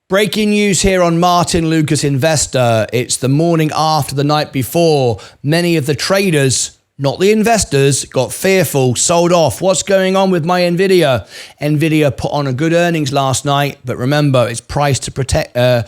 Breaking news here on Martyn Lucas Investor. It's the morning after the night before. Many of the traders, not the investors, got fearful, sold off. What's going on with my Nvidia? Nvidia put on a good earnings last night, but remember, it's priced to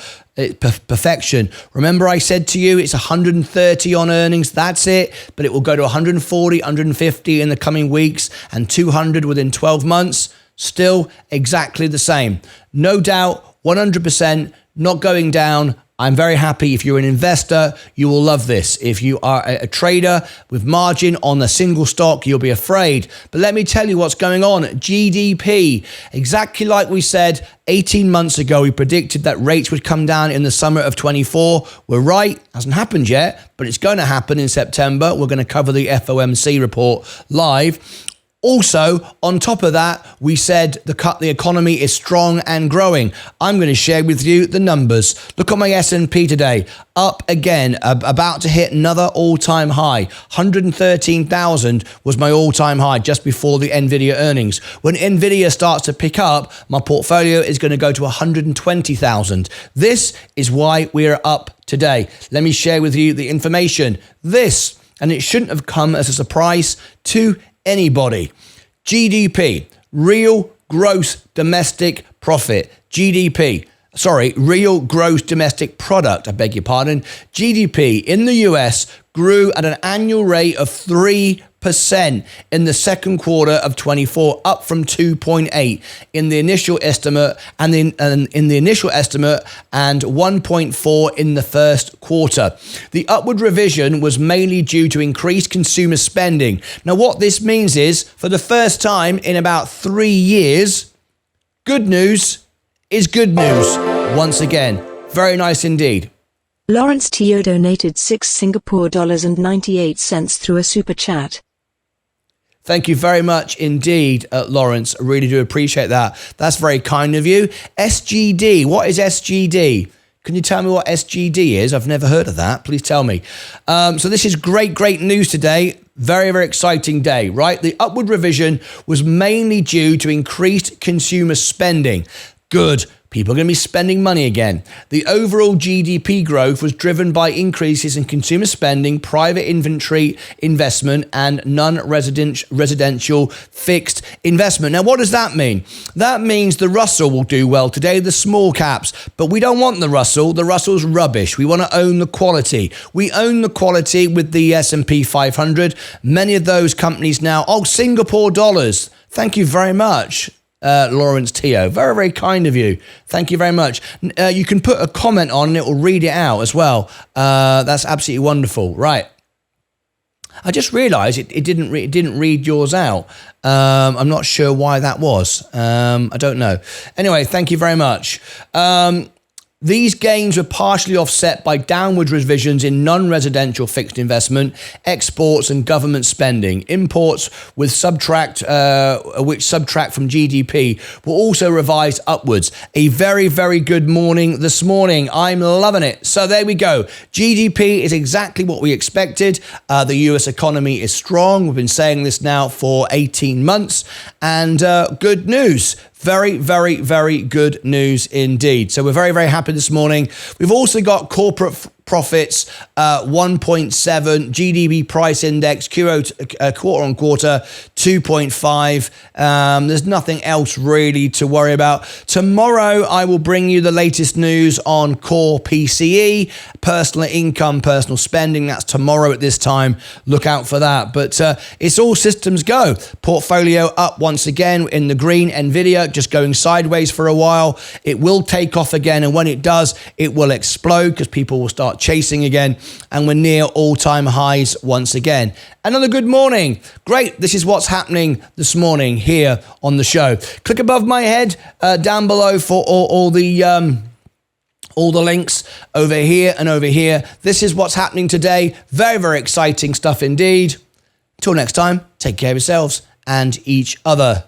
perfection. Remember I said to you, it's 130 on earnings. That's it. But it will go to 140, 150 in the coming weeks and 200 within 12 months. Still exactly the same. No doubt. 100% not going down. I'm very happy. If you're an investor, you will love this. If you are a trader with margin on a single stock, you'll be afraid. But let me tell you what's going on. GDP, exactly like we said 18 months ago, we predicted that rates would come down in the summer of 24. We're right. Hasn't happened yet, but it's going to happen in September. We're going to cover the FOMC report live. Also, on top of that, we said the economy is strong and growing. I'm going to share with you the numbers. Look at my S&P today, up again, about to hit another all-time high. 113,000 was my all-time high just before the Nvidia earnings. When Nvidia starts to pick up, my portfolio is going to go to 120,000. This is why we are up today. Let me share with you the information. This, and it shouldn't have come as a surprise to anybody. GDP, real gross domestic profit. Real gross domestic product, I beg your pardon. GDP in the US grew at an annual rate of 3% in the second quarter of 24, up from 2.8 in the initial estimate and in the initial estimate and 1.4 in the first quarter. The upward revision was mainly due to increased consumer spending. Now, what this means is, for the first time in about 3 years, good news is good news once again. Very nice indeed. Lawrence Teo donated $6.98 through a super chat. Thank you very much indeed, Lawrence. I really do appreciate that. That's very kind of you. SGD. What is SGD? Can you tell me what SGD is? I've never heard of that. Please tell me. So this is great news today. Very, very exciting day, right? The upward revision was mainly due to increased consumer spending. Good. People are going to be spending money again. The overall GDP growth was driven by increases in consumer spending, private inventory investment, and non-residential fixed investment. Now, what does that mean? That means the Russell will do well today, the small caps. But we don't want the Russell. The Russell's rubbish. We want to own the quality. We own the quality with the S&P 500. Many of those companies now, Singapore dollars. Thank you very much. Lawrence Teo. Very, very kind of you. Thank you very much. You can put a comment on and it will read it out as well. That's absolutely wonderful. Right. I just realized it didn't read yours out. I'm not sure why that was. I don't know. Anyway, thank you very much. These gains were partially offset by downward revisions in non-residential fixed investment, exports and government spending. Imports which subtract from GDP were also revised upwards. A very, very good morning this morning. I'm loving it. So there we go. GDP is exactly what we expected. The US economy is strong. We've been saying this now for 18 months. And good news. Very, very, very good news indeed. So we're very, very happy this morning. We've also got corporate profits, 1.7, GDP price index, quarter on quarter, 2.5. There's nothing else really to worry about. Tomorrow, I will bring you the latest news on core PCE, personal income, personal spending. That's tomorrow at this time. Look out for that. But it's all systems go. Portfolio up once again in the green. Nvidia just going sideways for a while. It will take off again. And when it does, it will explode because people will start chasing again, and we're near all-time highs once again. Another good morning. Great. This is what's happening this morning here on the show. Click above my head down below for all the links over here and over here. This is what's happening today. Very, very exciting stuff indeed. Till next time, take care of yourselves and each other.